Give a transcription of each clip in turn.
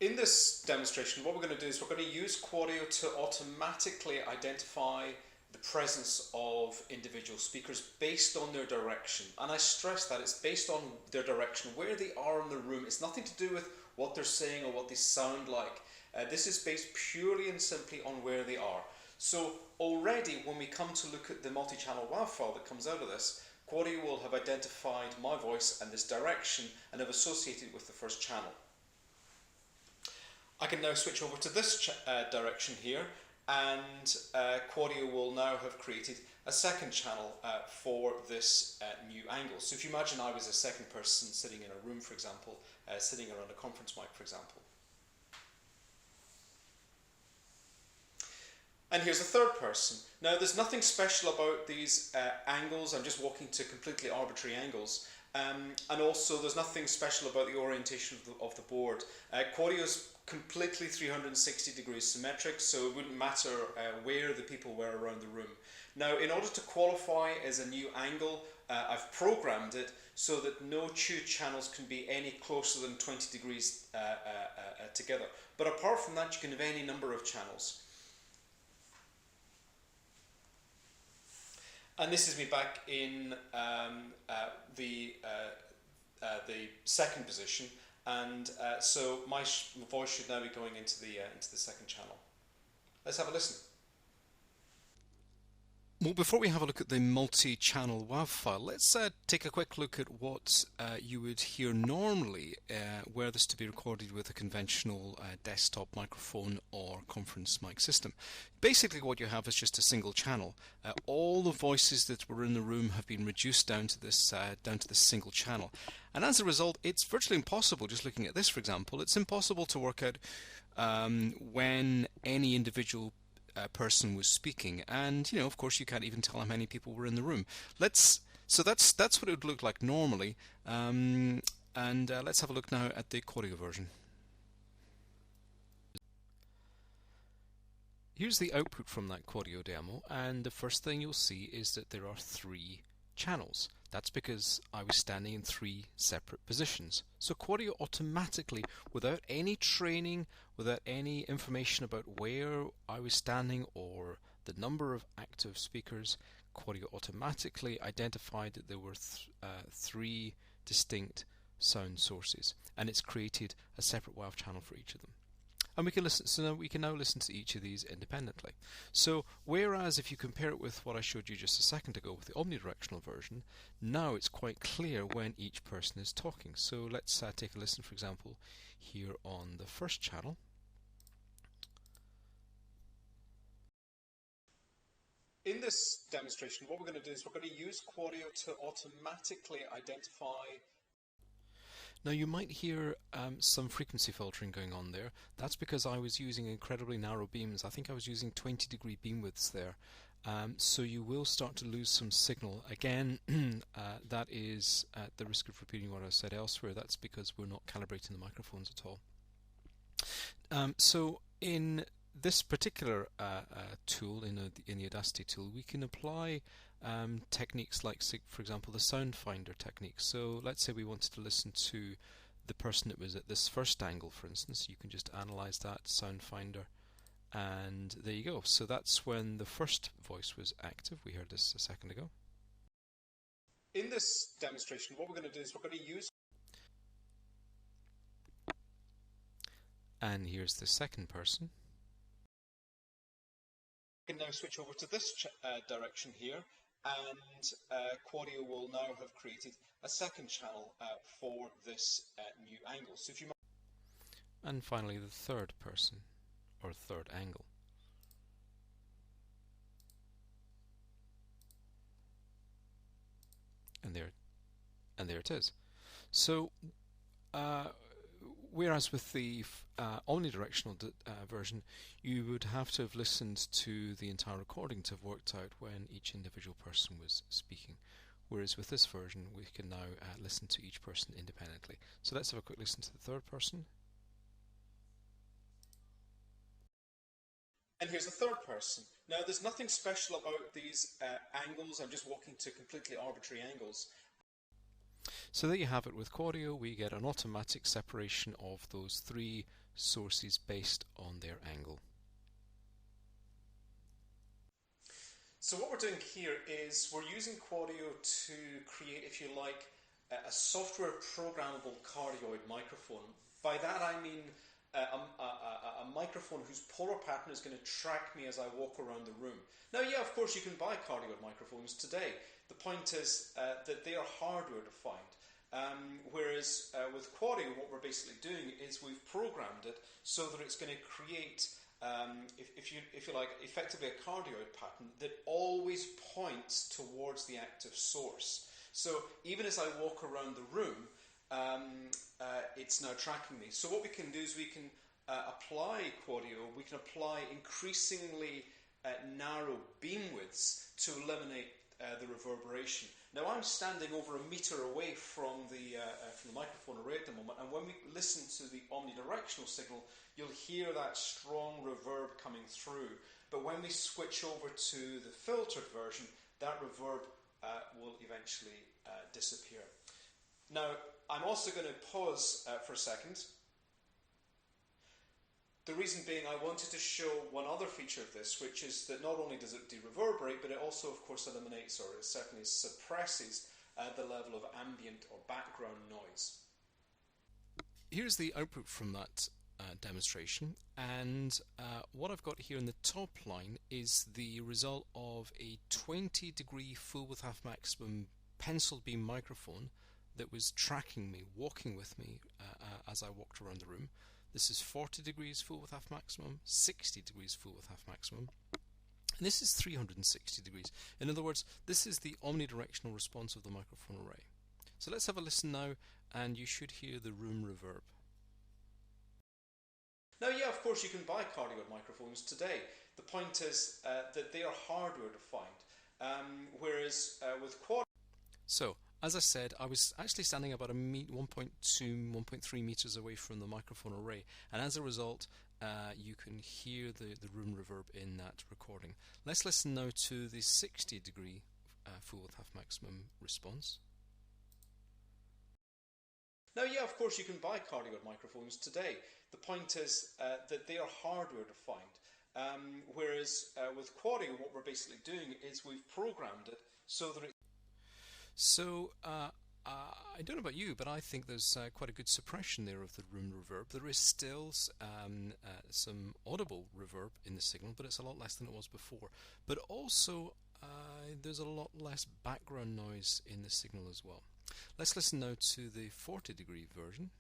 In this demonstration, what we're going to do is we're going to use quaudio to automatically identify the presence of individual speakers based on their direction. And I stress that it's based on their direction, where they are in the room. It's nothing to do with what they're saying or what they sound like. This is based purely and simply on where they are. So already when we come to look at the multi-channel WAV file that comes out of this, quaudio will have identified my voice and this direction and have associated it with the first channel. I can now switch over to this direction here, and quaudio will now have created a second channel for this new angle. So if you imagine I was a second person sitting in a room, for example, sitting around a conference mic, for example. And here's a third person. Now there's nothing special about these angles. I'm just walking to completely arbitrary angles. And also there's nothing special about the orientation of the board. Quaudio is completely 360 degrees symmetric, so it wouldn't matter where the people were around the room. Now in order to qualify as a new angle, I've programmed it so that no two channels can be any closer than 20 degrees together. But apart from that, you can have any number of channels. And this is me back in the second position, and so my voice should now be going into the second channel. Let's have a listen. Well, before we have a look at the multi-channel WAV file, let's take a quick look at what you would hear normally were this to be recorded with a conventional desktop microphone or conference mic system. Basically what you have is just a single channel. All the voices that were in the room have been reduced down to this single channel. And as a result, it's virtually impossible, just looking at this for example, it's impossible to work out when any individual person was speaking, and of course you can't even tell how many people were in the room. So that's what it would look like normally, and let's have a look now at the quaudio version. Here's the output from that quaudio demo, and the first thing you'll see is that there are 3 channels. That's because I was standing in 3 separate positions. So quaudio automatically, without any training, without any information about where I was standing or the number of active speakers, quaudio automatically identified that there were 3 distinct sound sources, and it's created a separate WAV channel for each of them. And we can listen. So now we can listen to each of these independently. So whereas if you compare it with what I showed you just a second ago with the omnidirectional version, now it's quite clear when each person is talking. So let's take a listen, for example, here on the first channel. In this demonstration, what we're going to do is we're going to use quaudio to automatically identify. Now you might hear some frequency filtering going on there. That's because I was using incredibly narrow beams. I think I was using 20-degree beam widths there. So you will start to lose some signal. Again, that is at the risk of repeating what I said elsewhere. That's because we're not calibrating the microphones at all. So in this particular tool, in the Audacity tool, we can apply techniques like, for example, the sound finder technique. So let's say we wanted to listen to the person that was at this first angle, for instance. You can just analyze that sound finder, and there you go. So that's when the first voice was active. We heard this a second ago. In this demonstration, what we're going to do is we're going to use, and here's the second person. We can now switch over to this direction here, and quaudio will now have created a second channel for this new angle. So if you, and finally the third person or third angle. And there it is. So whereas with the omnidirectional version, you would have to have listened to the entire recording to have worked out when each individual person was speaking. Whereas with this version, we can now listen to each person independently. So let's have a quick listen to the third person. And here's the third person. Now there's nothing special about these angles. I'm just walking to completely arbitrary angles. So there you have it. With quaudio we get an automatic separation of those 3 sources based on their angle. So what we're doing here is we're using Quaudio to create, if you like, a software programmable cardioid microphone. By that I mean a microphone whose polar pattern is going to track me as I walk around the room. Now, yeah, of course you can buy cardioid microphones today. The point is that they are hardware defined. Whereas with Quaudio, what we're basically doing is we've programmed it so that it's going to create, if you like, effectively a cardioid pattern that always points towards the active source. So even as I walk around the room, it's now tracking me. So what we can do is we can apply Quaudio, we can apply increasingly narrow beam widths to eliminate the reverberation. Now I'm standing over a metre away from the microphone array at the moment, and when we listen to the omnidirectional signal, you'll hear that strong reverb coming through. But when we switch over to the filtered version, that reverb will eventually disappear. Now, I'm also going to pause for a second. The reason being, I wanted to show one other feature of this, which is that not only does it de-reverberate, but it also, of course, eliminates, or it certainly suppresses, the level of ambient or background noise. Here's the output from that demonstration, and what I've got here in the top line is the result of a 20-degree full width half maximum pencil beam microphone that was tracking me, walking with me as I walked around the room. This is 40 degrees full width half maximum, 60 degrees full width half maximum, and this is 360 degrees. In other words, this is the omnidirectional response of the microphone array. So let's have a listen now, and you should hear the room reverb. Now, yeah, of course you can buy cardioid microphones today. The point is that they are hardware defined, whereas with Quaudio... So, as I said, I was actually standing about 1.2, 1.3 meters away from the microphone array, and as a result, you can hear the room reverb in that recording. Let's listen now to the 60-degree full width half maximum response. Now, yeah, of course you can buy cardioid microphones today. The point is that they are hardware defined, whereas with Quaudio, what we're basically doing is we've programmed it so that it... So, I don't know about you, but I think there's quite a good suppression there of the room reverb. There is still some audible reverb in the signal, but it's a lot less than it was before. But also, there's a lot less background noise in the signal as well. Let's listen now to the 40-degree version.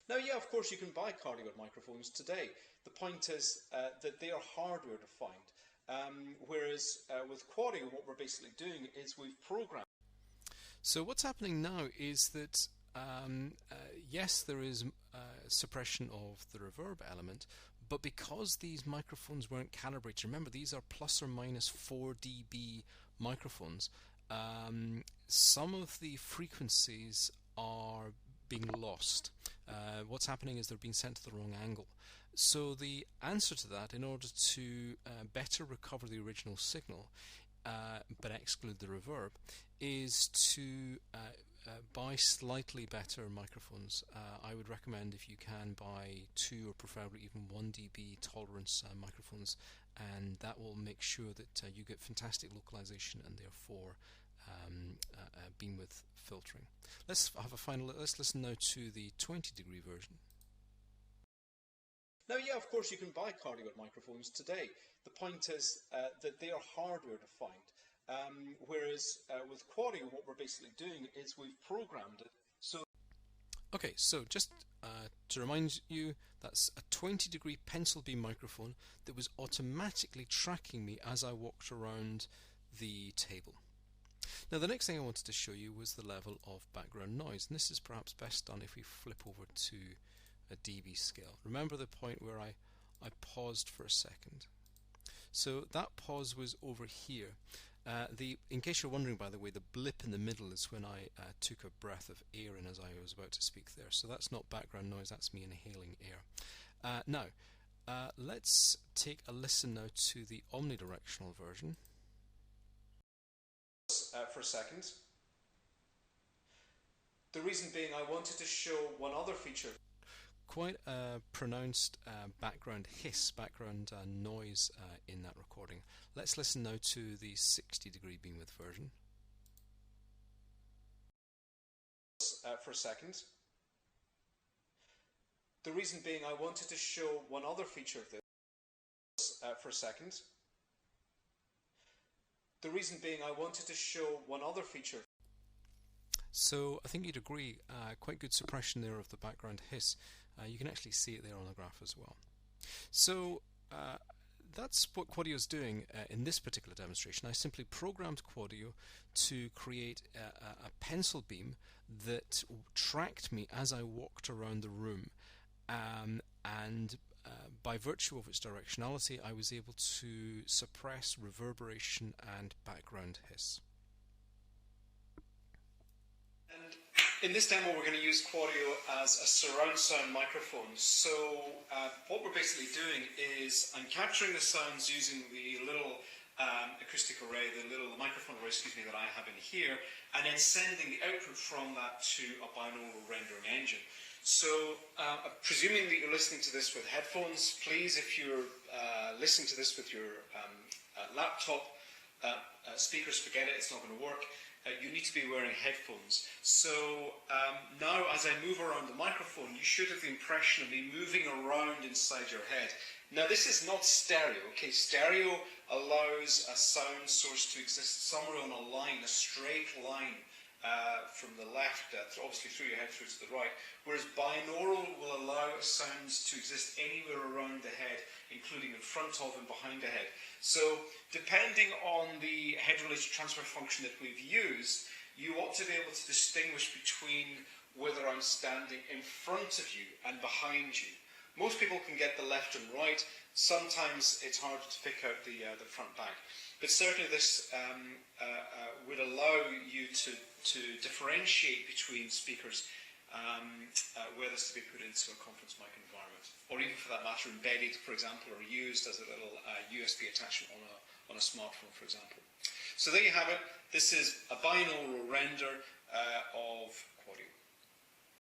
Now, yeah, of course you can buy cardioid microphones today. The point is that they are hardware defined. Whereas with Quaudio, what we're basically doing is we've programmed... So what's happening now is that yes, there is suppression of the reverb element, but because these microphones weren't calibrated, remember these are plus or minus 4 dB microphones, some of the frequencies are being lost. What's happening is they're being sent to the wrong angle. So the answer to that, in order to better recover the original signal but exclude the reverb, is to buy slightly better microphones. I would recommend, if you can, buy 2 or preferably even 1 dB tolerance microphones, and that will make sure that you get fantastic localization and therefore beam width filtering. Let's listen now to the 20-degree version. Now, yeah, of course you can buy cardioid microphones today. The point is that they are hardware defined, whereas with Quaudio, what we're basically doing is we've programmed it so... Okay, so just to remind you, that's a 20-degree pencil beam microphone that was automatically tracking me as I walked around the table. Now, the next thing I wanted to show you was the level of background noise, and this is perhaps best done if we flip over to a dB scale. Remember the point where I paused for a second. So that pause was over here. In case you're wondering, by the way, the blip in the middle is when I took a breath of air in as I was about to speak there. So that's not background noise, that's me inhaling air. Now, let's take a listen now to the omnidirectional version. For a second. The reason being I wanted to show one other feature. Quite a pronounced background hiss, background noise in that recording. Let's listen now to the 60-degree beam width version. For a second. The reason being I wanted to show one other feature of this. For a second. The reason being I wanted to show one other feature. So I think you'd agree, quite good suppression there of the background hiss. You can actually see it there on the graph as well. So that's what Quaudio is doing in this particular demonstration. I simply programmed Quaudio to create a pencil beam that tracked me as I walked around the room, and by virtue of its directionality I was able to suppress reverberation and background hiss. In this demo we're going to use Quaudio as a surround sound microphone. So what we're basically doing is I'm capturing the sounds using the little acoustic array, the little microphone array, that I have in here, and then sending the output from that to a binaural rendering engine. So presuming that you're listening to this with headphones, please, if you're listening to this with your laptop speakers, forget it, it's not going to work. You need to be wearing headphones. So now as I move around the microphone, you should have the impression of me moving around inside your head. Now this is not stereo, okay? Stereo allows a sound source to exist somewhere on a line, a straight line from the left, obviously through your head through to the right, whereas binaural will allow sounds to exist anywhere around the head, including in front of and behind the head. So depending on the head-related transfer function that we've used, you ought to be able to distinguish between whether I'm standing in front of you and behind you. Most people can get the left and right. Sometimes it's harder to pick out the front back. But certainly this would allow you to differentiate between speakers, where this to be put into a conference mic environment, or even for that matter embedded, for example, or used as a little USB attachment on a smartphone, for example. So there you have it. This is a binaural render of Quaudio.